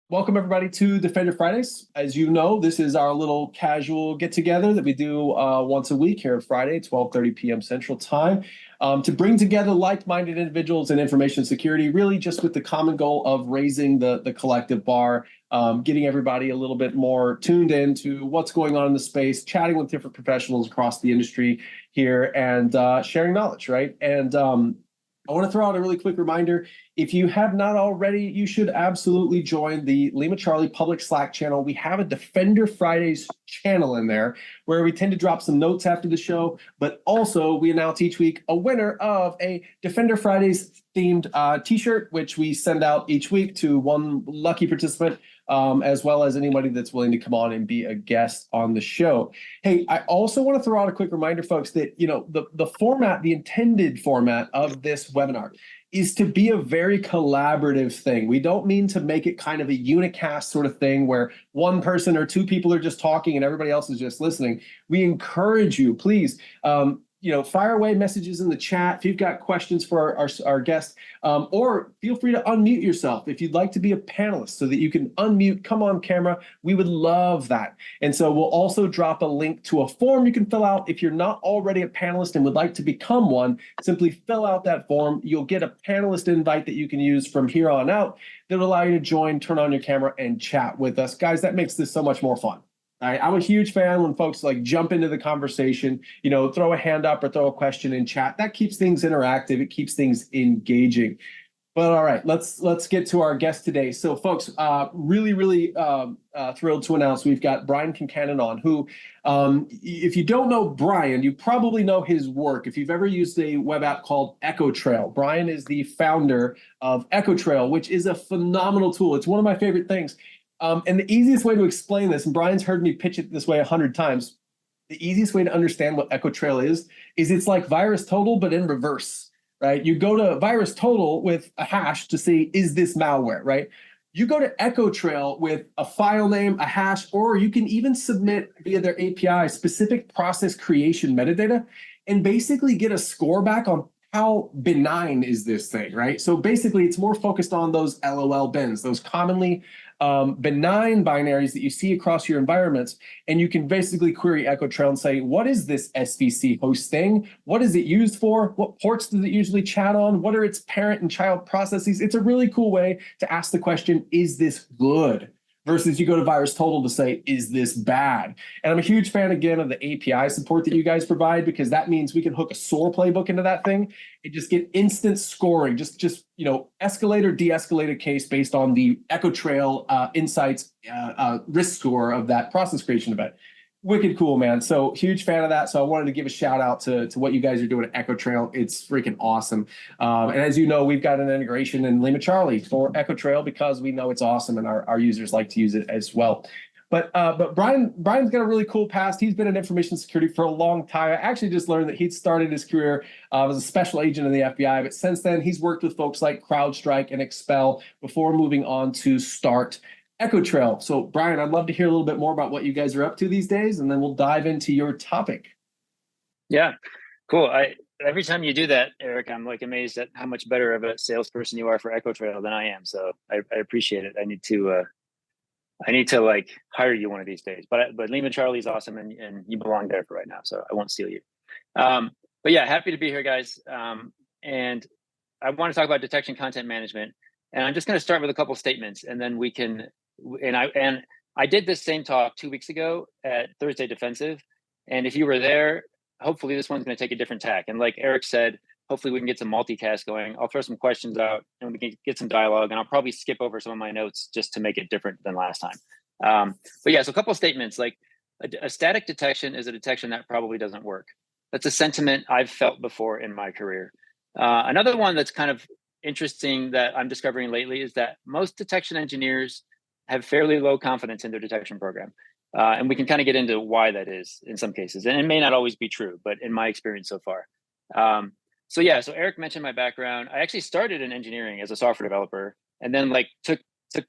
Welcome everybody to Defender Fridays. As you know, this is our little casual get together that we do once a week here Friday, 12:30 p.m. Central Time, to bring together like-minded individuals in information security, really just with the common goal of raising the collective bar, getting everybody a little bit more tuned in to what's going on in the space, chatting with different professionals across the industry here, and sharing knowledge, right? And I want to throw out a really quick reminder. If you have not already, you should absolutely join the Lima Charlie public Slack channel. We have a Defender Fridays channel in there where we tend to drop some notes after the show, but also we announce each week a winner of a Defender Fridays themed t-shirt, which we send out each week to one lucky participant, as well as anybody that's willing to come on and be a guest on the show. Hey, I also want to throw out a quick reminder, folks, that the format, the intended format of this webinar is to be a very collaborative thing. We don't mean to make it kind of a unicast sort of thing where one person or two people are just talking and everybody else is just listening. We encourage you, please, fire away messages in the chat if you've got questions for our guests, or feel free to unmute yourself if you'd like to be a panelist so that you can unmute, come on camera. We would love that. And so we'll also drop a link to a form you can fill out. If you're not already a panelist and would like to become one, simply fill out that form. You'll get a panelist invite that you can use from here on out that will allow you to join, turn on your camera, and chat with us. Guys, that makes this so much more fun. I'm a huge fan when folks like jump into the conversation, throw a hand up or throw a question in chat. That keeps things interactive. It keeps things engaging. But all right, let's get to our guest today. So folks, really thrilled to announce we've got Brian Concannon on, who, if you don't know Brian, you probably know his work. If you've ever used a web app called EchoTrail, Brian is the founder of EchoTrail, which is a phenomenal tool. It's one of my favorite things. And the easiest way to explain this, and Brian's heard me pitch it this way 100 times, the easiest way to understand what EchoTrail is it's like VirusTotal, but in reverse, right? You go to VirusTotal with a hash to see, is this malware, right? You go to EchoTrail with a file name, a hash, or you can even submit via their API specific process creation metadata and basically get a score back on how benign is this thing, right? So basically, it's more focused on those LOL bins, those commonly benign binaries that you see across your environments. And you can basically query EchoTrail and say, what is this SVC host thing? What is it used for? What ports does it usually chat on? What are its parent and child processes? It's a really cool way to ask the question, is this good? Versus you go to VirusTotal to say, is this bad? And I'm a huge fan, again, of the API support that you guys provide, because that means we can hook a SOAR playbook into that thing and just get instant scoring, just escalate or de-escalate a case based on the EchoTrail insights risk score of that process creation event. Wicked cool, man. So huge fan of that. So I wanted to give a shout out to what you guys are doing at EchoTrail. It's freaking awesome. And as you know, we've got an integration in Lima Charlie for EchoTrail because we know it's awesome and our users like to use it as well. But Brian's got a really cool past. He's been in information security for a long time. I actually just learned that he'd started his career as a special agent in the FBI, but since then he's worked with folks like CrowdStrike and Expel before moving on to start EchoTrail. So Brian, I'd love to hear a little bit more about what you guys are up to these days, and then we'll dive into your topic. Yeah, cool. Every time you do that, Eric, I'm like amazed at how much better of a salesperson you are for EchoTrail than I am. So I appreciate it. I need to like hire you one of these days. But Lima Charlie's awesome, and you belong there for right now. So I won't steal you. But yeah, happy to be here, guys. And I want to talk about detection content management. And I'm just going to start with a couple statements, and then we can. And I did this same talk 2 weeks ago at Thursday Defensive, and if you were there, hopefully this one's going to take a different tack. And like Eric said, hopefully we can get some multicast going. I'll throw some questions out, and we can get some dialogue. And I'll probably skip over some of my notes just to make it different than last time. But yeah, so a couple of statements. Like a static detection is a detection that probably doesn't work. That's a sentiment I've felt before in my career. Another one that's kind of interesting that I'm discovering lately is that most detection engineers have fairly low confidence in their detection program. And we can kind of get into why that is in some cases. And it may not always be true, but in my experience so far. So Eric mentioned my background. I actually started in engineering as a software developer, and then like took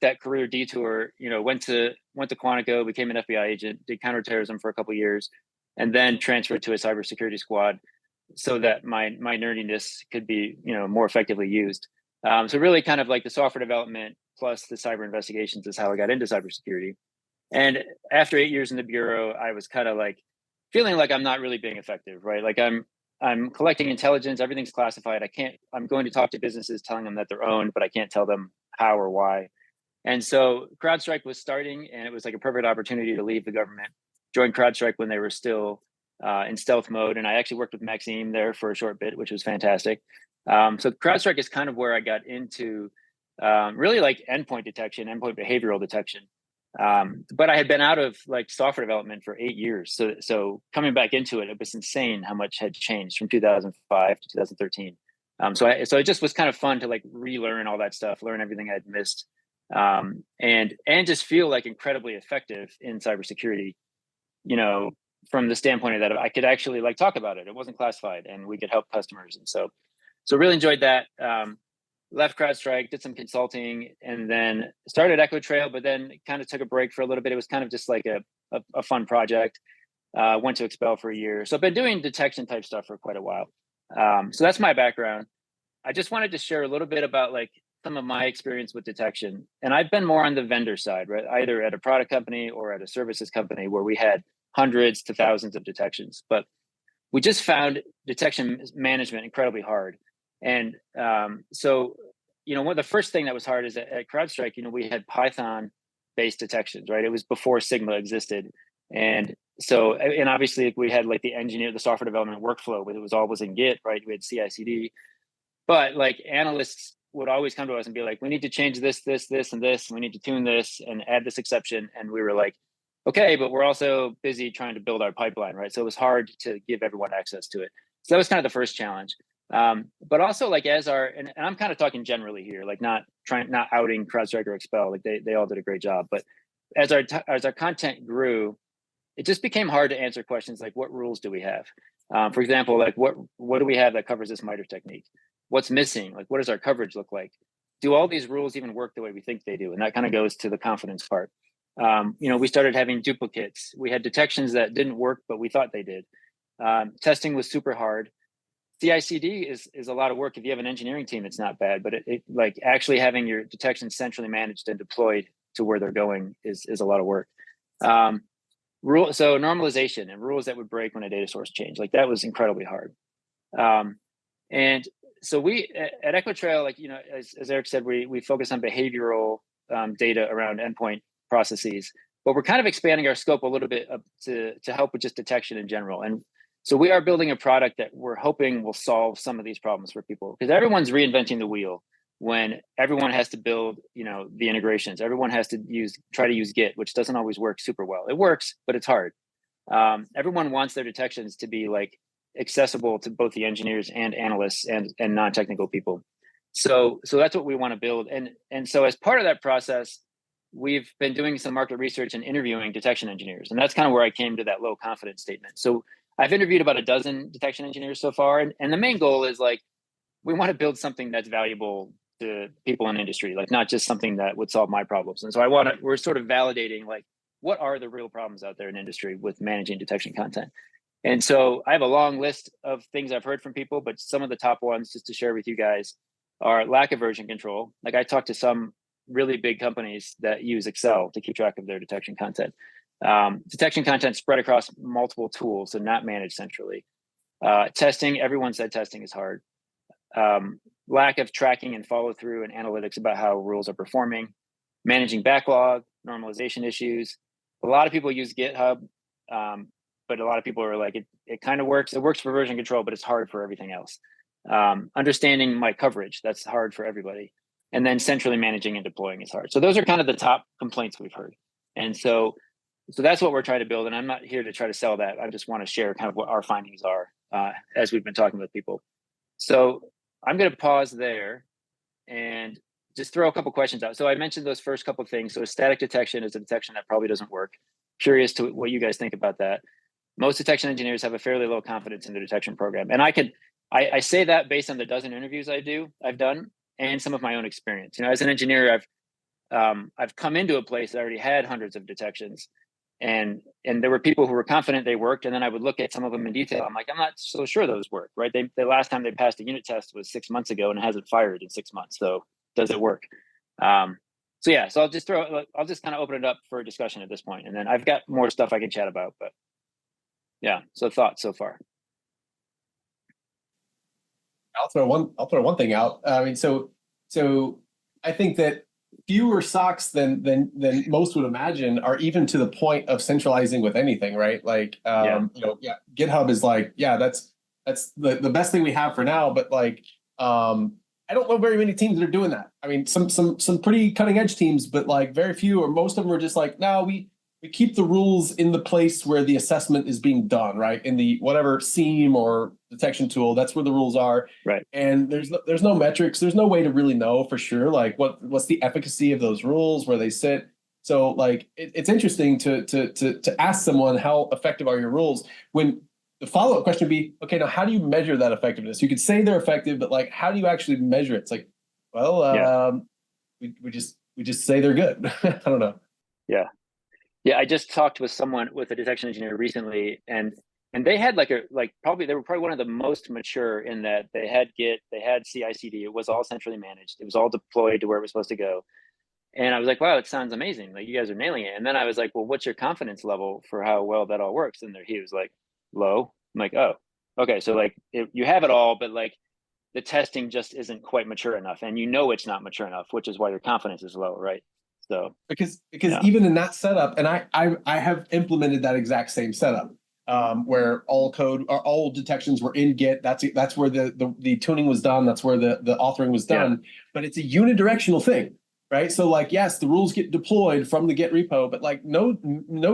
that career detour, went to Quantico, became an FBI agent, did counterterrorism for a couple of years, and then transferred to a cybersecurity squad so that my nerdiness could be, more effectively used. So really kind of like the software development plus the cyber investigations is how I got into cybersecurity. And after 8 years in the bureau, I was kind of like feeling like I'm not really being effective, right? Like I'm collecting intelligence, everything's classified. I'm going to talk to businesses telling them that they're owned, but I can't tell them how or why. And so CrowdStrike was starting, and it was like a perfect opportunity to leave the government, join CrowdStrike when they were still in stealth mode. And I actually worked with Maxime there for a short bit, which was fantastic. So CrowdStrike is kind of where I got into really like endpoint detection, endpoint behavioral detection. But I had been out of like software development for 8 years. So coming back into it, it was insane how much had changed from 2005 to 2013. So it just was kind of fun to like relearn all that stuff, learn everything I'd missed, and just feel like incredibly effective in cybersecurity, you know, from the standpoint of that I could actually like talk about it. It wasn't classified, and we could help customers. And so really enjoyed that. Left CrowdStrike, did some consulting, and then started EchoTrail, but then kind of took a break for a little bit. It was kind of just like a fun project. Went to Expel for a year. So I've been doing detection type stuff for quite a while. So that's my background. I just wanted to share a little bit about like some of my experience with detection. And I've been more on the vendor side, right? Either at a product company or at a services company where we had hundreds to thousands of detections. But we just found detection management incredibly hard. And so, you know, one of the first thing that was hard is that at CrowdStrike, you know, we had Python-based detections, right? It was before Sigma existed. And so, and obviously we had like the software development workflow, but it was always in Git, right? We had CI/CD. But like analysts would always come to us and be like, we need to change this, and this, and we need to tune this and add this exception. And we were like, okay, but we're also busy trying to build our pipeline, right? So it was hard to give everyone access to it. So that was kind of the first challenge. But also like and I'm kind of talking generally here, like not outing CrowdStrike or Expel, like they all did a great job. But as our content grew, it just became hard to answer questions like, what rules do we have? For example, like what do we have that covers this MITRE technique? What's missing? Like, what does our coverage look like? Do all these rules even work the way we think they do? And that kind of goes to the confidence part. You know, we started having duplicates. We had detections that didn't work, but we thought they did. Testing was super hard. CI/CD is a lot of work. If you have an engineering team, it's not bad, but it like actually having your detections centrally managed and deployed to where they're going is a lot of work. So normalization and rules that would break when a data source changed, like that was incredibly hard. And so we at EchoTrail, like, you know, as Eric said, we focus on behavioral data around endpoint processes, but we're kind of expanding our scope a little bit to help with just detection in general. And so we are building a product that we're hoping will solve some of these problems for people, because everyone's reinventing the wheel when everyone has to build, you know, the integrations. Everyone has to try to use Git, which doesn't always work super well. It works, but it's hard. Everyone wants their detections to be like accessible to both the engineers and analysts and non-technical people. So that's what we want to build. And so as part of that process, we've been doing some market research and interviewing detection engineers. And that's kind of where I came to that low confidence statement. So I've interviewed about a dozen detection engineers so far. And the main goal is like, we want to build something that's valuable to people in industry, like not just something that would solve my problems. And so we're sort of validating like, what are the real problems out there in industry with managing detection content? And so I have a long list of things I've heard from people, but some of the top ones just to share with you guys are lack of version control. Like I talked to some really big companies that use Excel to keep track of their detection content. Detection content spread across multiple tools and not managed centrally. Testing, everyone said testing is hard. Lack of tracking and follow through and analytics about how rules are performing. Managing backlog, normalization issues. A lot of people use GitHub, but a lot of people are like, it kind of works. It works for version control, but it's hard for everything else. Understanding my coverage, that's hard for everybody. And then centrally managing and deploying is hard. So those are kind of the top complaints we've heard. And so that's what we're trying to build. And I'm not here to try to sell that. I just want to share kind of what our findings are as we've been talking with people. So I'm going to pause there and just throw a couple questions out. So I mentioned those first couple of things. So static detection is a detection that probably doesn't work. Curious to what you guys think about that. Most detection engineers have a fairly low confidence in the detection program. And I say that based on the dozen interviews I've done and some of my own experience. You know, as an engineer, I've come into a place that already had hundreds of detections, and there were people who were confident they worked, and then I would look at some of them in detail. I'm like, I'm not so sure those work, right? The last time they passed a unit test was 6 months ago, and it hasn't fired in 6 months. So does it work? So yeah, so I'll just kind of open it up for a discussion at this point, and then I've got more stuff I can chat about, but yeah. So thoughts so far? I'll throw one thing out. I mean, so I think that fewer socks than most would imagine are even to the point of centralizing with anything, right? Like, Yeah, yeah, GitHub is like, yeah, that's the best thing we have for now. But like, I don't know very many teams that are doing that. I mean, some pretty cutting edge teams, but like very few or most of them are just like, no, we keep the rules in the place where the assessment is being done, right? In the whatever SIEM or detection tool, that's where the rules are. right. And there's no metrics, there's no way to really know for sure, like what's the efficacy of those rules, where they sit. So like it's interesting to ask someone how effective are your rules when the follow-up question would be, okay, now how do you measure that effectiveness? You could say they're effective, but like how do you actually measure it? It's like, well, Yeah, we just say they're good. I don't know. yeah. Yeah, I just talked with someone with a detection engineer recently, and they had they were probably one of the most mature in that they had Git, they had CI/CD. It was all centrally managed. It was all deployed to where it was supposed to go. And I was like, wow, it sounds amazing. Like you guys are nailing it. And then I was like, well, what's your confidence level for how well that all works? And there he was like, low. I'm like, oh, okay. So like you have it all, but like the testing just isn't quite mature enough, and you know it's not mature enough, which is why your confidence is low, right? So because yeah, even in that setup, and I have implemented that exact same setup, where all code or all detections were in Git. That's where the tuning was done. That's where the authoring was yeah, done. But it's a unidirectional thing, right? So like, yes, the rules get deployed from the Git repo, but like no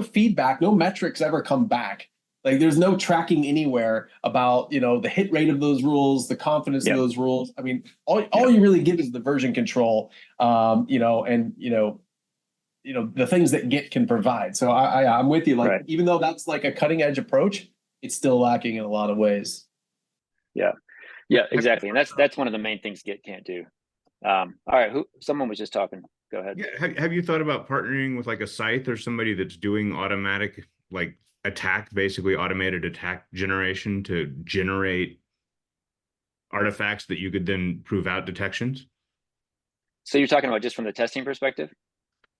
feedback, no metrics ever come back. Like there's no tracking anywhere about, the hit rate of those rules, the confidence of yeah, those rules. I mean, all yeah, you really give is the version control, and the things that Git can provide. So I'm with you. Like right. even though that's like a cutting edge approach, it's still lacking in a lot of ways. Yeah, yeah, exactly. And that's one of the main things Git can't do. All right, someone was just talking. Go ahead. Yeah, have you thought about partnering with like a scythe or somebody that's doing automatic like attack, basically automated attack generation to generate artifacts that you could then prove out detections? So you're talking about just from the testing perspective?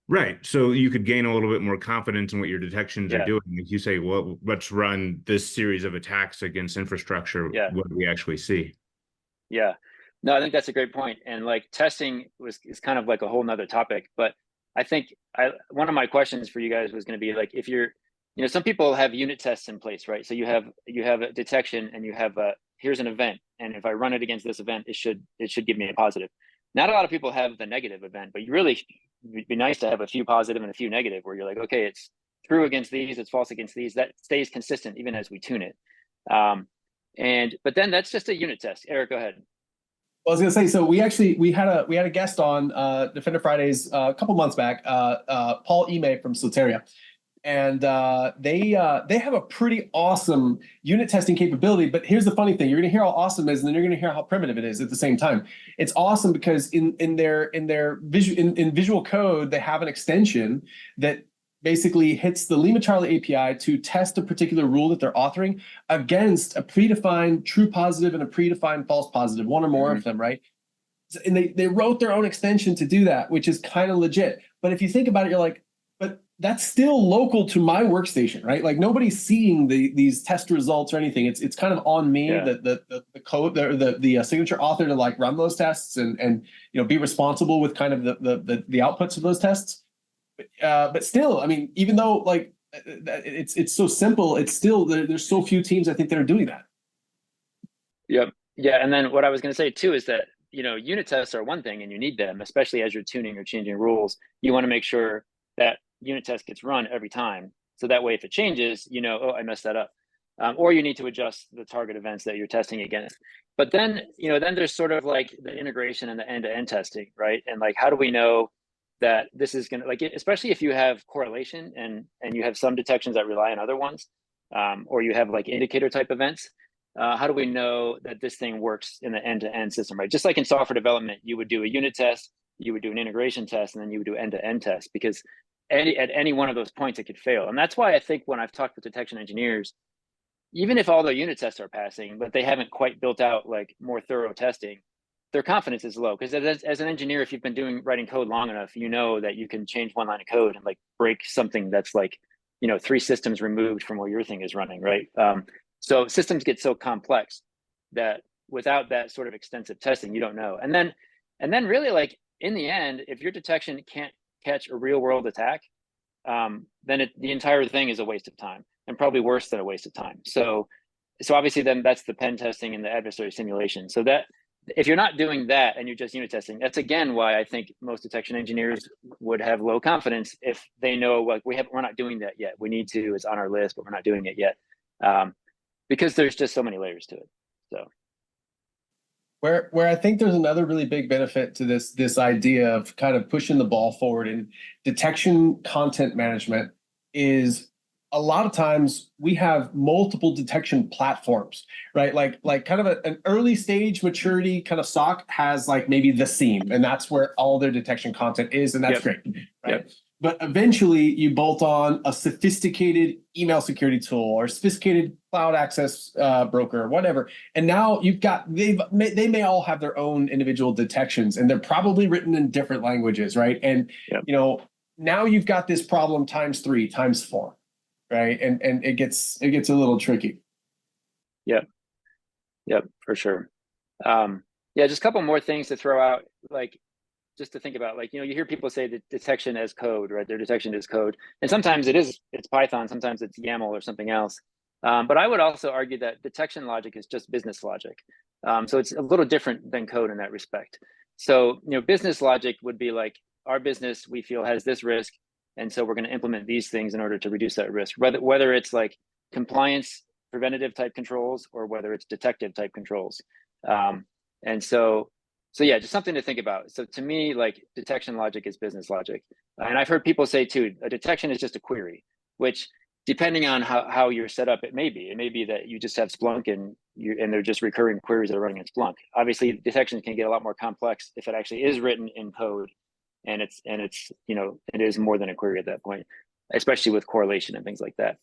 Right. So you could gain a little bit more confidence in what your detections are Yeah, doing. If you say, well, let's run this series of attacks against infrastructure, yeah, what do we actually see? yeah. No, I think that's a great point. And like testing is kind of like a whole nother topic. But I think one of my questions for you guys was going to be like, if you're, some people have unit tests in place, right? So you have a detection and you have here's an event, and if I run it against this event, it should give me a positive. Not a lot of people have the negative event, but you really it'd be nice to have a few positive and a few negative, where you're like, okay, it's true against these, it's false against these. That stays consistent even as we tune it. But then that's just a unit test. Eric, go ahead. Well, I was gonna say, so we had a guest on Defender Fridays a couple months back, Paul Ime from Soteria, and they have a pretty awesome unit testing capability. But here's the funny thing: you're gonna hear how awesome it is, and then you're gonna hear how primitive it is at the same time. It's awesome because in their visual code, they have an extension that basically hits the Lima Charlie API to test a particular rule that they're authoring against a predefined true positive and a predefined false positive, one or more of them, right? And they wrote their own extension to do that, which is kind of legit. But if you think about it, you're like, but that's still local to my workstation, right? Like nobody's seeing these test results or anything. It's kind of on me, Yeah, the code, the signature author to like run those tests and be responsible with kind of the outputs of those tests. But still, I mean, even though like it's so simple, it's still there's so few teams I think that are doing that. yep, yeah. And then what I was going to say too is that unit tests are one thing, and you need them, especially as you're tuning or changing rules. You want to make sure that unit test gets run every time, so that way if it changes, oh, I messed that up, or you need to adjust the target events that you're testing against. But then then there's sort of like the integration and the end-to-end testing, right? And like, how do we know that this is going to, like, especially if you have correlation and you have some detections that rely on other ones, or you have like indicator type events, how do we know that this thing works in the end-to-end system, right? Just like in software development, you would do a unit test, you would do an integration test, and then you would do end-to-end tests, because at any one of those points it could fail. And that's why I think when I've talked with detection engineers, even if all their unit tests are passing, but they haven't quite built out like more thorough testing, their confidence is low, because as an engineer, if you've been writing code long enough, you know that you can change one line of code and like break something that's like, 3 systems removed from where your thing is running, right? So systems get so complex that without that sort of extensive testing, you don't know. And then really, like, in the end, if your detection can't catch a real world attack, then the entire thing is a waste of time, and probably worse than a waste of time. So obviously then that's the pen testing and the adversary simulation. So that if you're not doing that and you're just unit testing, that's again why I think most detection engineers would have low confidence if they know, like, we're not doing that yet. We need to, it's on our list, but we're not doing it yet. Because there's just so many layers to it. So where I think there's another really big benefit to this idea of kind of pushing the ball forward in detection content management is a lot of times we have multiple detection platforms, right? Like kind of an early stage maturity kind of SOC has like maybe the SIEM, and that's where all their detection content is, and that's great, right? Yep. But eventually you bolt on a sophisticated email security tool or sophisticated cloud access broker or whatever. And now you've got, they may all have their own individual detections, and they're probably written in different languages, right? And, now you've got this problem times 3, times 4, right? And it gets a little tricky. Yep, for sure. Just a couple more things to throw out, like, just to think about, like, you hear people say that detection as code, right? Their detection is code. And sometimes it's Python, sometimes it's YAML or something else. But I would also argue that detection logic is just business logic. So it's a little different than code in that respect. So, business logic would be like, our business, we feel, has this risk, and so we're going to implement these things in order to reduce that risk, whether it's like compliance, preventative type controls, or whether it's detective type controls. So yeah, just something to think about. So to me, like, detection logic is business logic. And I've heard people say too, a detection is just a query, which, depending on how you're set up, it may be. It may be that you just have Splunk and they're just recurring queries that are running in Splunk. Obviously, detection can get a lot more complex if it actually is written in code, and it's it is more than a query at that point, especially with correlation and things like that.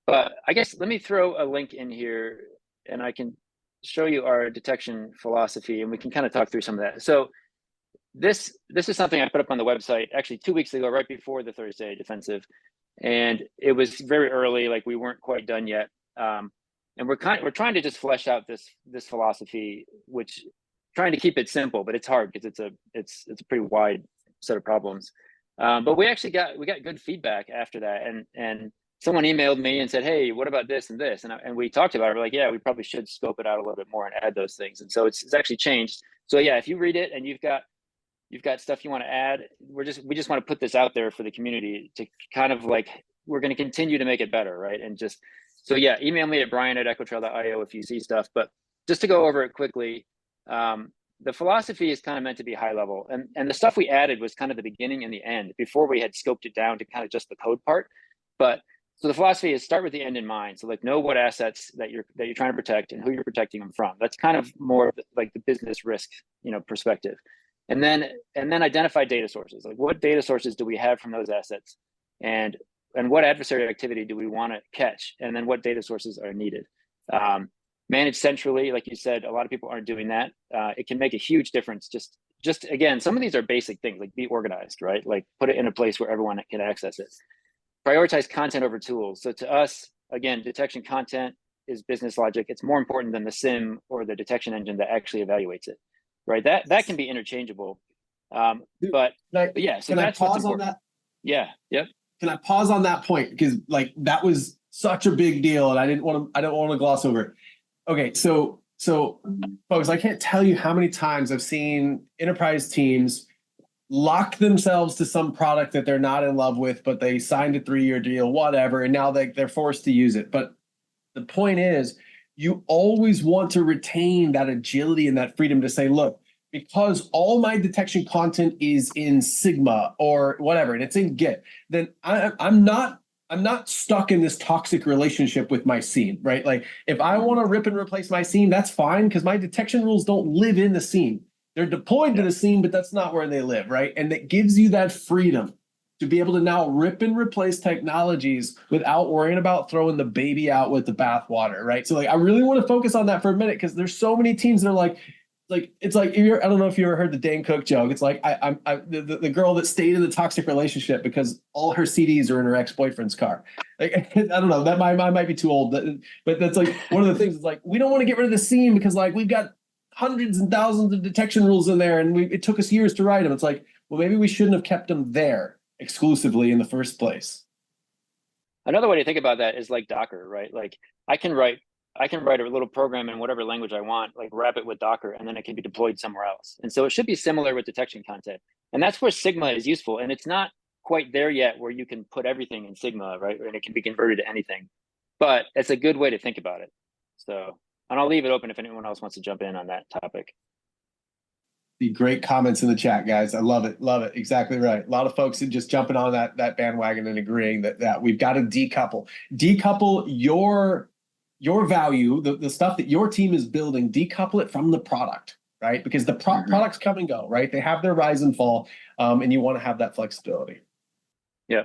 But I guess let me throw a link in here, and I can show you our detection philosophy, and we can kind of talk through some of that. So this is something I put up on the website actually 2 weeks ago, right before the Thursday defensive, and it was very early, like we weren't quite done yet. And we're trying to just flesh out this philosophy, which, trying to keep it simple, but it's hard because it's a pretty wide set of problems. But we got good feedback after that, and someone emailed me and said, hey, what about this and this? And we talked about it. We're like, yeah, we probably should scope it out a little bit more and add those things. And so it's actually changed. So yeah, if you read it and you've got stuff you want to add, we just want to put this out there for the community to kind of, like, we're going to continue to make it better, right? And so yeah, email me at brian@echotrail.io if you see stuff. But just to go over it quickly, the philosophy is kind of meant to be high level. And the stuff we added was kind of the beginning and the end before we had scoped it down to kind of just the code part. But so the philosophy is start with the end in mind. So, like, know what assets that you're trying to protect and who you're protecting them from. That's kind of more like the business risk, perspective. And then identify data sources. Like, what data sources do we have from those assets, and what adversary activity do we want to catch, and then what data sources are needed. Manage centrally, like you said, a lot of people aren't doing that. It can make a huge difference. Just again, some of these are basic things, like be organized, right? Like, put it in a place where everyone can access it. Prioritize content over tools. So to us, again, detection content is business logic. It's more important than the SIM or the detection engine that actually evaluates it, right? That can be interchangeable. But yeah, so that's what's important. On that? Yeah. Yep. Can I pause on that point? Because, like, that was such a big deal, and I don't want to gloss over it. Okay, so folks, I can't tell you how many times I've seen enterprise teams lock themselves to some product that they're not in love with, but they signed a 3-year deal, whatever, and now they're forced to use it. But the point is, you always want to retain that agility and that freedom to say, look, because all my detection content is in Sigma or whatever, and it's in Git, then I'm not stuck in this toxic relationship with my scene, right? Like, if I want to rip and replace my scene, that's fine, because my detection rules don't live in the scene. They're deployed to the scene, but that's not where they live, right? And that gives you that freedom to be able to now rip and replace technologies without worrying about throwing the baby out with the bathwater, right? So, like, I really want to focus on that for a minute, because there's so many teams that are like, it's like I don't know if you ever heard the Dane Cook joke. It's like the girl that stayed in the toxic relationship because all her CDs are in her ex-boyfriend's car. Like I don't know, that I might be too old, but that's like one of the things. Is like we don't want to get rid of the scene because like we've got hundreds and thousands of detection rules in there, and it took us years to write them. It's like, well, maybe we shouldn't have kept them there exclusively in the first place. Another way to think about that is like Docker, right? Like I can write a little program in whatever language I want, like wrap it with Docker, and then it can be deployed somewhere else. And so it should be similar with detection content. And that's where Sigma is useful. And it's not quite there yet where you can put everything in Sigma, right? And it can be converted to anything. But it's a good way to think about it. So, and I'll leave it open if anyone else wants to jump in on that topic. The great comments in the chat, guys. I love it. Love it. Exactly right. A lot of folks are just jumping on that bandwagon and agreeing that we've got to decouple your value, the stuff that your team is building, decouple it from the product, right? Because the products come and go, right? They have their rise and fall, and you want to have that flexibility. Yeah.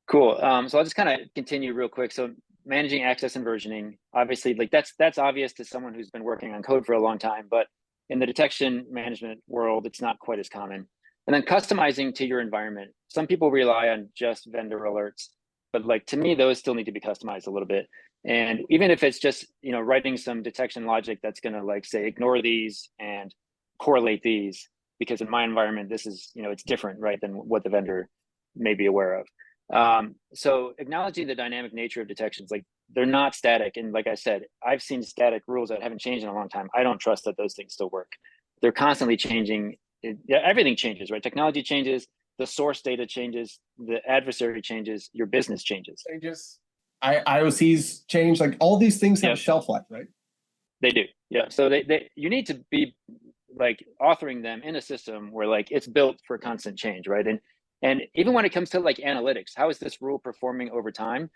Cool. So I'll just kind of continue real quick. So managing access and versioning, obviously, like that's obvious to someone who's been working on code for a long time, but in the detection management world, it's not quite as common. And then customizing to your environment. Some people rely on just vendor alerts, but like to me, those still need to be customized a little bit. And even if it's just, writing some detection logic that's going to like say, ignore these and correlate these, because in my environment, this is, it's different, right, than what the vendor may be aware of. So acknowledging the dynamic nature of detections, like they're not static. And like I said, I've seen static rules that haven't changed in a long time. I don't trust that those things still work. They're constantly changing. Everything changes, right? Technology changes, the source data changes, the adversary changes, your business changes. IOCs change, like all these things have a shelf life, right? They do. Yeah. So you need to be like authoring them in a system where like it's built for constant change, right? And even when it comes to like analytics, how is this rule performing over time?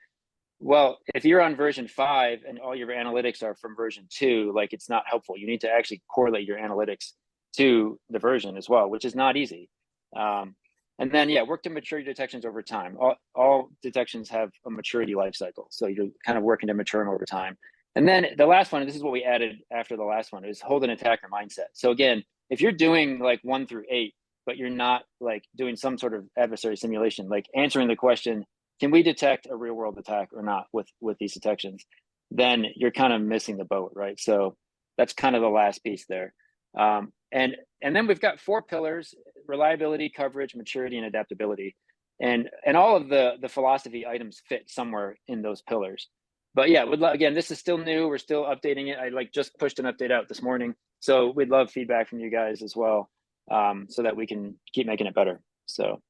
Well, if you're on version 5 and all your analytics are from version 2, like it's not helpful. You need to actually correlate your analytics to the version as well, which is not easy. And then, work to maturity detections over time. All detections have a maturity life cycle. So you're kind of working to mature them over time. And then the last one, and this is what we added after the last one, is hold an attacker mindset. So again, if you're doing like 1 through 8, but you're not like doing some sort of adversary simulation, like answering the question, can we detect a real world attack or not with these detections? Then you're kind of missing the boat, right? So that's kind of the last piece there. And then we've got 4 pillars: reliability, coverage, maturity, and adaptability. And all of the philosophy items fit somewhere in those pillars. But yeah, again, this is still new. We're still updating it. I like just pushed an update out this morning. So we'd love feedback from you guys as well, so that we can keep making it better. So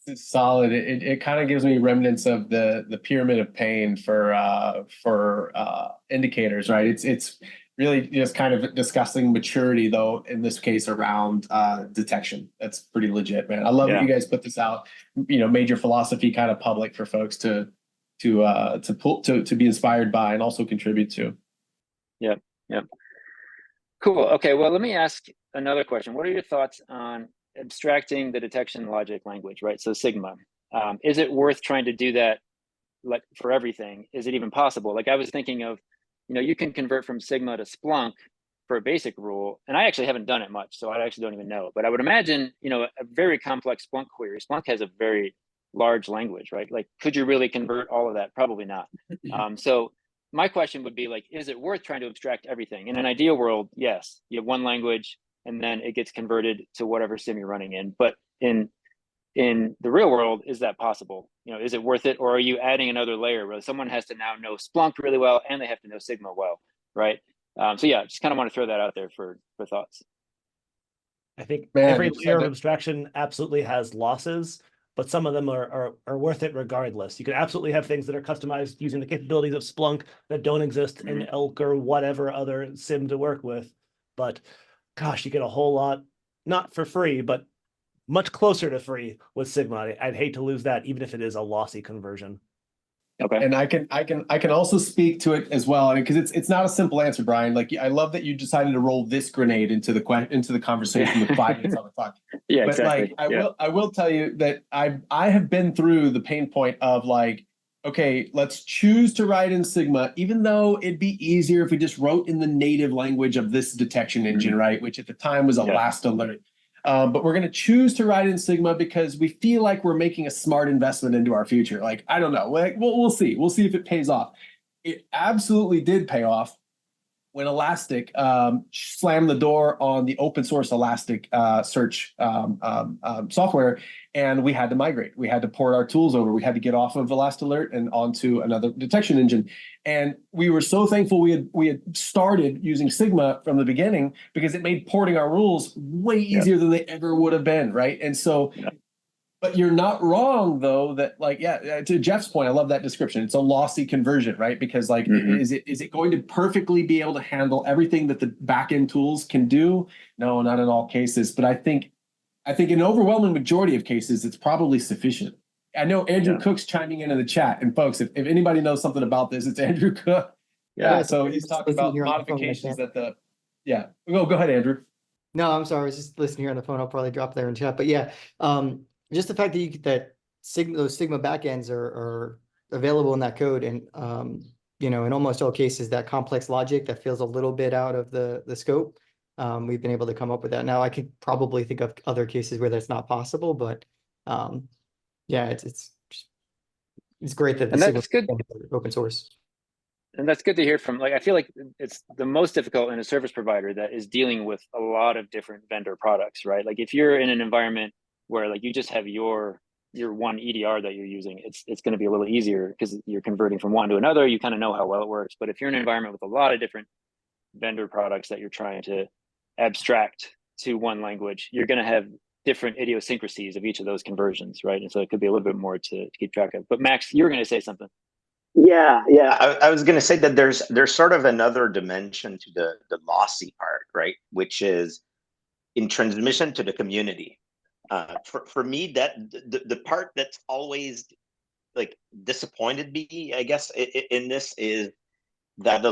it's solid. It kind of gives me remnants of the pyramid of pain for indicators, right? It's really just kind of discussing maturity, though, in this case around detection. That's pretty legit, man. I love that you guys put this out, made your philosophy kind of public for folks to be inspired by and also contribute to. Yep. Cool. Okay, well, let me ask another question. What are your thoughts on abstracting the detection logic language, right? So Sigma. Is it worth trying to do that like for everything? Is it even possible? Like I was thinking of, you can convert from Sigma to Splunk for a basic rule. And I actually haven't done it much, so I actually don't even know. But I would imagine, a very complex Splunk query. Splunk has a very large language, right? Like, could you really convert all of that? Probably not. So my question would be like, is it worth trying to abstract everything? In an ideal world, yes. You have one language and then it gets converted to whatever sim you're running in. But in the real world, is that possible? Is it worth it? Or are you adding another layer where someone has to now know Splunk really well and they have to know Sigma well, right? So yeah, just kind of want to throw that out there for thoughts. I think every layer of abstraction absolutely has losses, but some of them are worth it regardless. You can absolutely have things that are customized using the capabilities of Splunk that don't exist in Elk or whatever other sim to work with. But gosh, you get a whole lot, not for free, but much closer to free with Sigma. I'd hate to lose that, even if it is a lossy conversion. Okay. And I can also speak to it as well, because it's not a simple answer, Brian. Like I love that you decided to roll this grenade into the conversation with 5 minutes on the clock. Yeah, but exactly. Like I will tell you that I have been through the pain point of like okay, let's choose to write in Sigma, even though it'd be easier if we just wrote in the native language of this detection engine, right? Which at the time was a last alert. But we're going to choose to write in Sigma because we feel like we're making a smart investment into our future. Like, I don't know. Like, we'll see. We'll see if it pays off. It absolutely did pay off when Elastic slammed the door on the open source Elastic search software, and we had to migrate. We had to port our tools over. We had to get off of ElastAlert and onto another detection engine. And we were so thankful we had started using Sigma from the beginning, because it made porting our rules way easier than they ever would have been, right? And so but you're not wrong, though, that like, to Jeff's point, I love that description. It's a lossy conversion, right? Because like, is it going to perfectly be able to handle everything that the backend tools can do? No, not in all cases. But I think in overwhelming majority of cases, it's probably sufficient. I know Andrew Cook's chiming in the chat. And folks, if anybody knows something about this, it's Andrew Cook. Yeah, so he's talking about modifications that go ahead, Andrew. No, I'm sorry. I was just listening here on the phone. I'll probably drop there in chat. But yeah, just the fact that those Sigma backends are available in that code, and in almost all cases, that complex logic that feels a little bit out of the scope, we've been able to come up with that. Now, I could probably think of other cases where that's not possible, but it's great that that's good. Open source. And that's good to hear from, like, I feel like it's the most difficult in a service provider that is dealing with a lot of different vendor products, right? Like if you're in an environment where like you just have your one EDR that you're using, it's going to be a little easier because you're converting from one to another. You kind of know how well it works. But if you're in an environment with a lot of different vendor products that you're trying to abstract to one language, you're going to have different idiosyncrasies of each of those conversions, right? And so it could be a little bit more to keep track of. But Max, you were going to say something. Yeah. I was going to say that there's sort of another dimension to the lossy part, right? Which is in transmission to the community. For me, that the part that's always like disappointed me, I guess, in this is that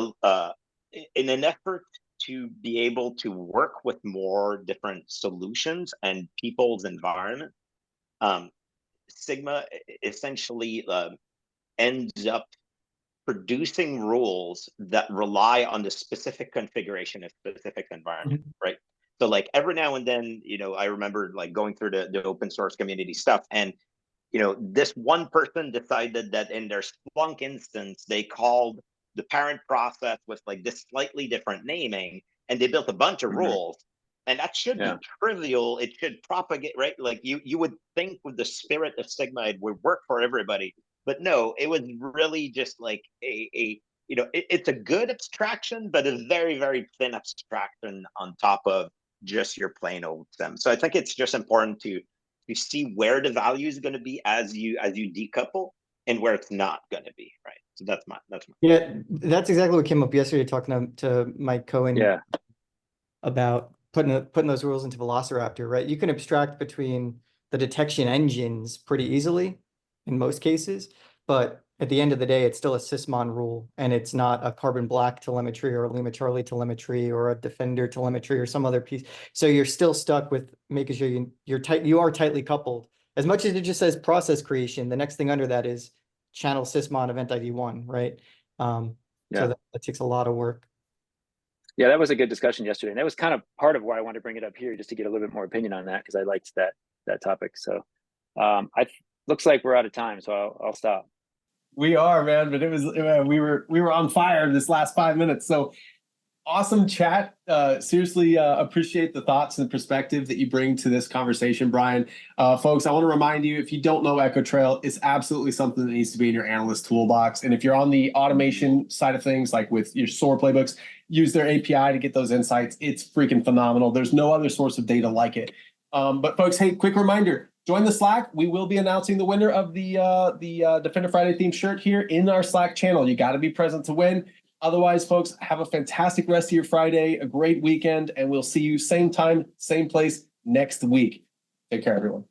in an effort to be able to work with more different solutions and people's environment, Sigma essentially ends up producing rules that rely on the specific configuration of specific environment, right? So like every now and then, I remember like going through the open source community stuff, and this one person decided that in their Splunk instance, they called the parent process with like this slightly different naming, and they built a bunch of rules. And that should be trivial. It should propagate, right? Like you would think with the spirit of Sigma, it would work for everybody. But no, it was really just like it's a good abstraction, but a very, very thin abstraction on top of just your plain old SIM. So I think it's just important to see where the value is going to be as you decouple, and where it's not going to be, right? So that's my that's exactly what came up yesterday talking to Mike Cohen about putting those rules into Velociraptor, right? You can abstract between the detection engines pretty easily in most cases, but at the end of the day, it's still a sysmon rule, and it's not a Carbon Black telemetry or a Lima Charlie telemetry or a Defender telemetry or some other piece. So you're still stuck with making sure you are tightly coupled. As much as it just says process creation, the next thing under that is channel sysmon event ID 1, right? So that takes a lot of work. Yeah, that was a good discussion yesterday, and that was kind of part of why I wanted to bring it up here, just to get a little bit more opinion on that, because I liked that topic. So looks like we're out of time, so I'll stop. We are, man, but we were on fire this last 5 minutes. So awesome chat. Seriously, appreciate the thoughts and perspective that you bring to this conversation, Brian. Folks, I want to remind you, if you don't know EchoTrail, it's absolutely something that needs to be in your analyst toolbox. And if you're on the automation side of things, like with your SOAR playbooks, use their API to get those insights. It's freaking phenomenal. There's no other source of data like it. But folks, hey, quick reminder. Join the Slack. We will be announcing the winner of the Defender Friday themed shirt here in our Slack channel. You got to be present to win. Otherwise, folks, have a fantastic rest of your Friday, a great weekend, and we'll see you same time, same place next week. Take care, everyone.